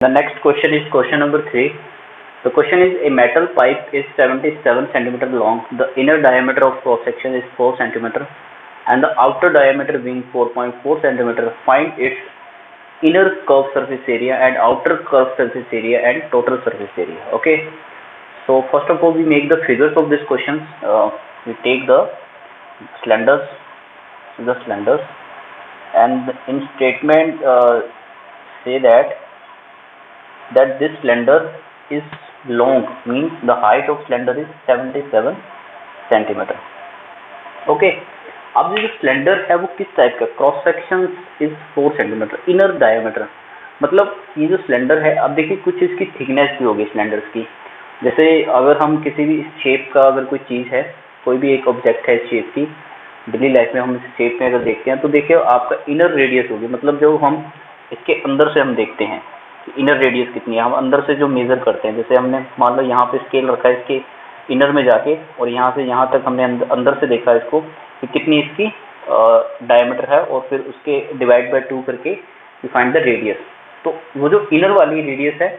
The next question is question number 3. The question is, a metal pipe is 77 centimeter long. The inner diameter of cross section is 4 centimeter and the outer diameter being 4.4 centimeter. Find its inner curved surface area and outer curved surface area and total surface area. Okay. So first of all, we make the figures of this questions. We take the cylinders, and in statement say that this cylinder is long, means the height of cylinder is 77 centimetre. Okay, अब जो cylinder है वो किस type का, cross section is 4 centimetre, inner diameter मतलब ये जो cylinder है, अब देखिए कुछ इसकी थिकनेस भी होगी सिलेंडर्स की. जैसे अगर हम किसी भी शेप का अगर कोई चीज़ है, कोई भी एक ऑब्जेक्ट है इस शेप की, डेली लाइफ में हम इस शेप में अगर देखते हैं तो देखिए आपका इनर रेडियस होगी, मतलब जो हम इसके अंदर से हम देखते हैं इनर रेडियस कितनी है, हम अंदर से जो मेजर करते हैं. जैसे हमने मान लो यहाँ पे स्केल रखा है इसके इनर में जाके, और यहाँ से यहाँ तक हमने अंदर से देखा इसको कि कितनी इसकी डायमीटर है, और फिर उसके डिवाइड बाय 2 करके वी फाइंड द रेडियस. तो वो जो इनर वाली रेडियस है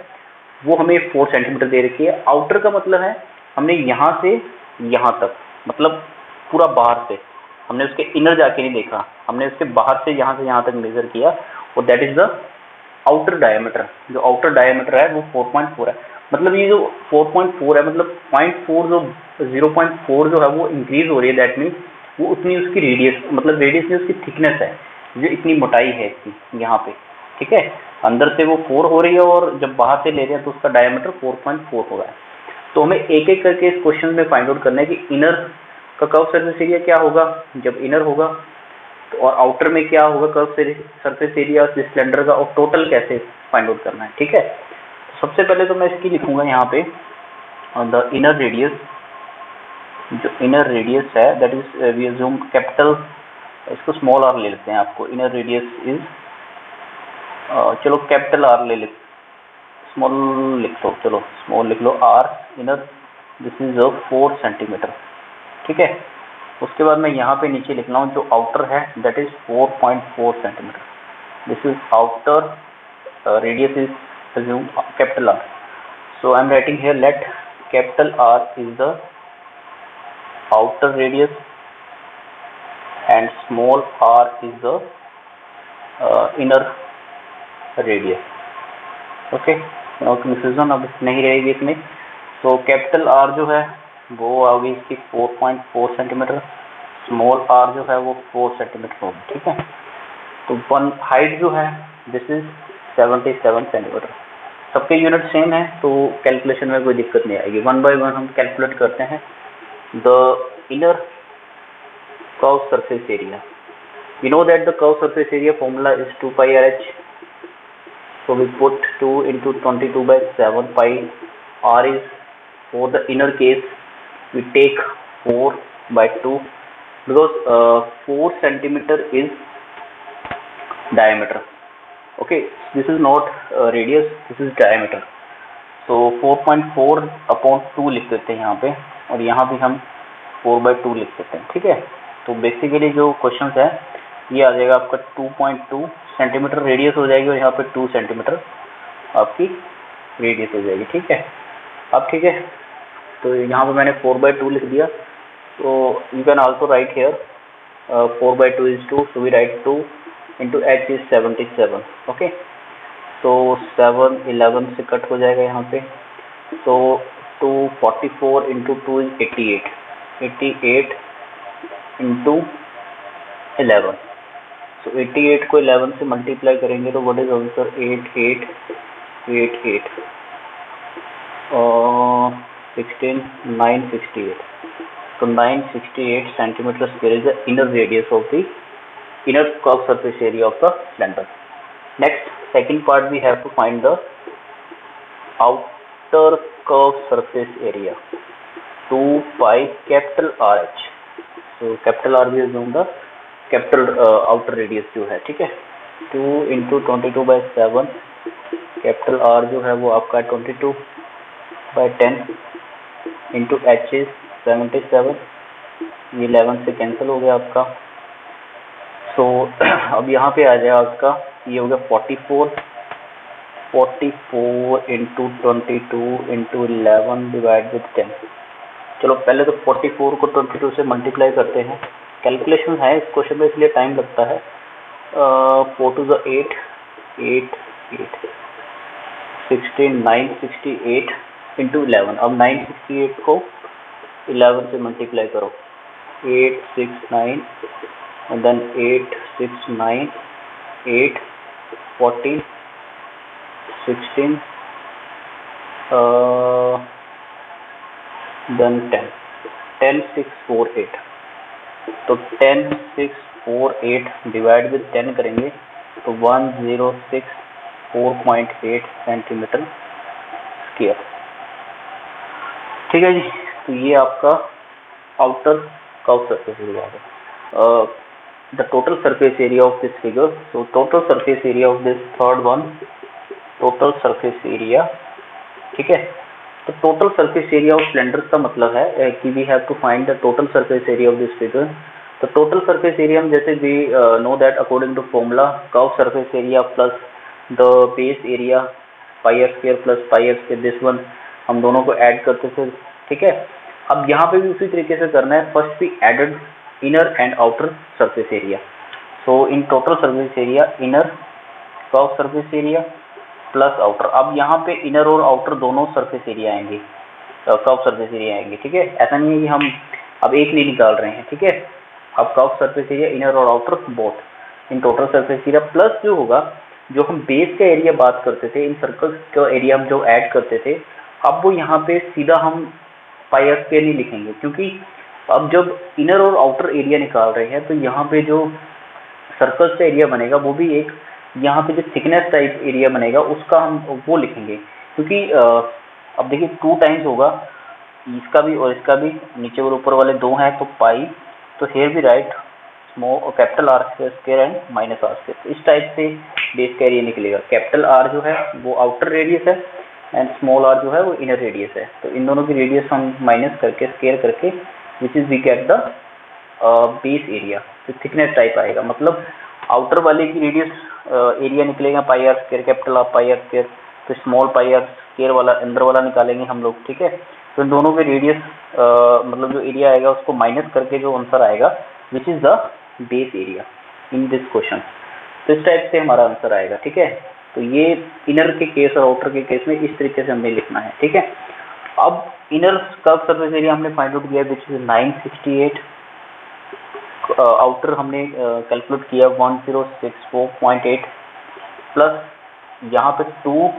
वो हमें 4 सेंटीमीटर दे रखी है. आउटर का मतलब है हमने यहाँ से यहाँ तक, मतलब पूरा बाहर से, हमने उसके इनर जाके नहीं देखा, हमने उसके बाहर से यहाँ तक मेजर किया, और that is the outer diameter. जो आउटर डायमीटर है वो 4.4 है. मतलब ये जो 4.4 है, मतलब 0.4 जो 0.4 जो है वो इंक्रीज हो रही है, दैट मीन्स वो उतनी उसकी रेडियस, मतलब रेडियस में उसकी थिकनेस है, जो इतनी मोटाई है इसकी यहाँ पे. ठीक है, अंदर से वो 4 हो रही है और जब बाहर से ले रहे हैं तो उसका डायमीटर 4.4 हो रहा है. तो हमें एक एक करके इस क्वेश्चन में फाइंड आउट करना है कि इनर का कर्व सरफेस एरिया क्या होगा जब इनर होगा, तो और आउटर में क्या होगा कर्व सरफेस एरिया सिलेंडर का, और टोटल कैसे फाइंड आउट करना है. ठीक है, सबसे पहले तो मैं इसकी लिखूंगा यहाँ पे द इनर रेडियस. जो इनर रेडियस है that is we assume capital, इसको स्मॉल आर ले लेते हैं. आपको इनर रेडियस इज चलो कैपिटल आर ले लेते, स्मॉल लिख लो, चलो स्मॉल लिख लो R inner, this is 4 centimetre. ठीक है, उसके बाद मैं यहाँ पे नीचे लिख रहा हूँ जो आउटर है that is 4.4 centimetre. This is outer radius is assume capital R. So I am writing here, let capital R is the outer radius and small r is the inner radius. Okay, now confusion अब नहीं रहेगी इसमें. So capital R जो है वो होगी इसकी 4.4 centimetre, small r जो है वो 4 सेंटीमीटर होगी. ठीक है, तो वन हाइट जो है दिस इज 77 सेंटीमीटर. सबके यूनिट सेम है तो कैलकुलेशन में कोई दिक्कत नहीं आएगी. 1 बाय 1 हम कैलकुलेट करते हैं. The inner curve surface area, we know that the curve surface area formula is 2 pi RH. So we put 2 into 22 by 7 pi. R is for the inner case we take 4 by 2 because 4 centimeter is diameter. Okay, this is not radius, this is diameter. So 4.4 upon 2 लिख देते हैं यहाँ पे, और यहाँ भी हम 4 by 2 लिख देते हैं. ठीक है, तो बेसिकली जो क्वेश्चन है ये आ जाएगा आपका 2.2 सेंटीमीटर रेडियस हो जाएगी, और यहाँ पे 2 सेंटीमीटर आपकी रेडियस हो जाएगी. ठीक है, अब ठीक है, तो यहाँ पे मैंने 4 by 2 लिख दिया. तो you can also write here 4 by 2 is 2, so we write 2 into h is 77. Okay, तो 7 11 से कट हो जाएगा यहाँ पे. तो 244 into 2 is 88, 88 into 11. so 88 को 11 से मल्टीप्लाई करेंगे तो व्हाट इज आंसर 8888 और 16 968. तो 968 centimeter square is the inner radius of the inner curved surface area of the cylinder. Next, second part we have to find the outer curved surface area, 2 pi capital RH. So capital R we assume the capital outer radius जो है. ठीक है, 2 into 22 by 7, capital R जो है वो आपका 22 by 10 into H is 77. ये 11 से कैंसिल हो गया आपका. सो अब यहाँ पे आ जाएगा आपका, ये हो गया 44 44 इंटू 22 इंटू 11 डिवाइड विद 10। चलो पहले तो 44 को 22 से मल्टीप्लाई करते हैं। कैलकुलेशन है इस क्वेश्चन में इसलिए टाइम लगता है। 4 टू द 8, 8 8 16 968 इंटू 11। अब 968 को 11 से मल्टीप्लाई करो। 869 and then 869 8 14 16 then 10 10 6 4 8। तो 10 6 4 8 डिवाइड विद 10 करेंगे तो 1064.8 सेंटीमीटर स्क्वायर। ठीक है जी, तो ये आपका आउटर कर्व सरफेस एरिया है। The total surface area of this figure, so total surface area of this third one, total surface area, ठीक है। तो total surface area of cylinder का मतलब है कि we have to find the total surface area of this figure. तो total surface area में जैसे we know that according to formula curve surface area plus the base area pi are square plus pi are square, this one हम दोनों को add करते थे। ठीक है, अब यहाँ पे भी उसी तरीके से करना है। First we added inner and outer surface area. So in total surface area inner curve surface area plus outer. अब यहाँ पे इनर और आउटर दोनों सरफेस एरिया आएंगे, कर्व सरफेस एरिया आएंगे। ठीक है, ऐसा नहीं है कि हम अब एक नहीं निकाल रहे हैं। ठीक है, अब कर्व सरफेस एरिया इनर और outer both in total surface area plus जो होगा, जो हम बेस का एरिया बात करते थे, इन सर्कल्स का एरिया हम जो ऐड करते थे, अब वो यहाँ पे सीधा हम पाई आर स्क्वायर नहीं लिखेंगे, क्योंकि अब जब इनर और आउटर एरिया निकाल रहे हैं तो यहाँ पे जो सर्कल्स का एरिया बनेगा वो भी एक, यहाँ पे जो थिकनेस टाइप एरिया बनेगा उसका हम वो लिखेंगे, क्योंकि अब देखिए 2 टाइम्स होगा, इसका भी और इसका भी, नीचे और ऊपर वाले 2 हैं तो पाई, तो हेयर भी write small capital r square and minus r square. इस टाइप से बेस का एरिया निकलेगा। कैपिटल आर जो है वो आउटर रेडियस है एंड स्मॉल आर जो है वो इनर रेडियस है। तो इन दोनों की रेडियस हम माइनस करके स्क्वायर करके which is we get the base area. तो थिकनेस टाइप आएगा, मतलब आउटर वाले की रेडियस एरिया निकलेगा pi are square, capital R pi are square, तो स्मॉल पाई आर स्क्वायर वाला अंदर वाला निकालेंगे हम लोग। ठीक है, तो इन दोनों के रेडियस मतलब जो एरिया आएगा उसको माइनस करके जो आंसर आएगा which is the base area in this question. तो इस टाइप से हमारा आंसर आएगा। ठीक है, तो ये इनर के केस और आउटर के केस में इस तरीके से हमें लिखना है। ठीक है, अब इनर कर्व सरफेस एरिया हमने फाइंड आउट किया विच इज 968, आउटर हमने कैलकुलेट किया 1064.8 प्लस यहाँ पे 2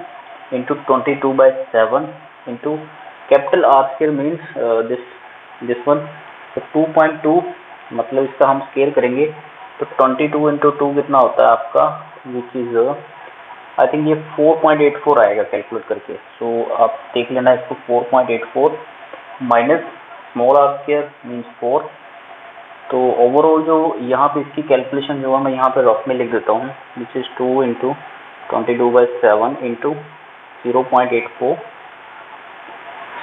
into 22/7 into capital r square means this one, तो 2.2 मतलब इसका हम स्क्वायर करेंगे तो 22 इंटू 2 कितना होता है आपका, विच इज आई थिंक ये 4.84 आएगा कैलकुलेट करके। सो आप देख लेना इसको, 4.84 minus small r square means 4। तो ओवरऑल जो यहाँ पे इसकी कैलकुलेशन जो है मैं यहाँ पे रफ में लिख देता हूँ, which is 2 into 22/7 into 0.84।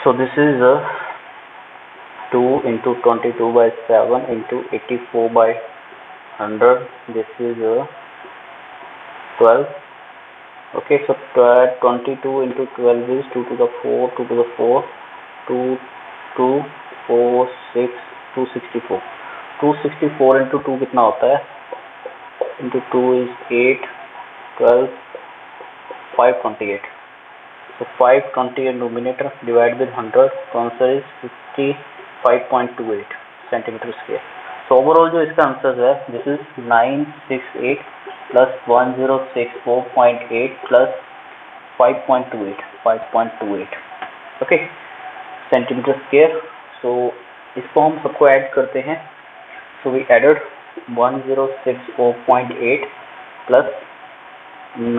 So this is 2 into 22/7 into 84/100, this is 12। Okay, so 22 into 12 is 2 to the 4, 2 to the 4, 2, 2, 4, 6, 264. 264 into 2 कितना होता है? Into 2 is 8, 12, 528. So 528 numerator divided with 100, so answer is 55.28 centimeter square. So overall जो इसका answer है, this is 968 plus 1064.8 plus 5.28 okay centimetre square. So इसको हम सबको add करते हैं। So we added 1064.8 plus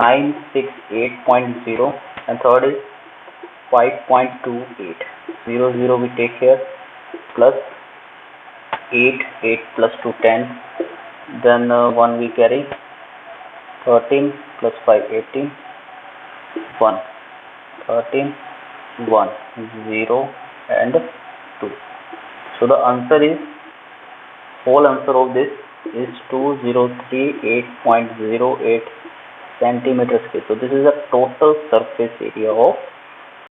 968.0 and third is 5.28, 0 we take here plus 8 plus 2 10, then 1 we carry 13 plus 5 18, 1 13 1 0 and 2. So the answer is, whole answer of this is 2038.08 centimeters square. So this is a total surface area of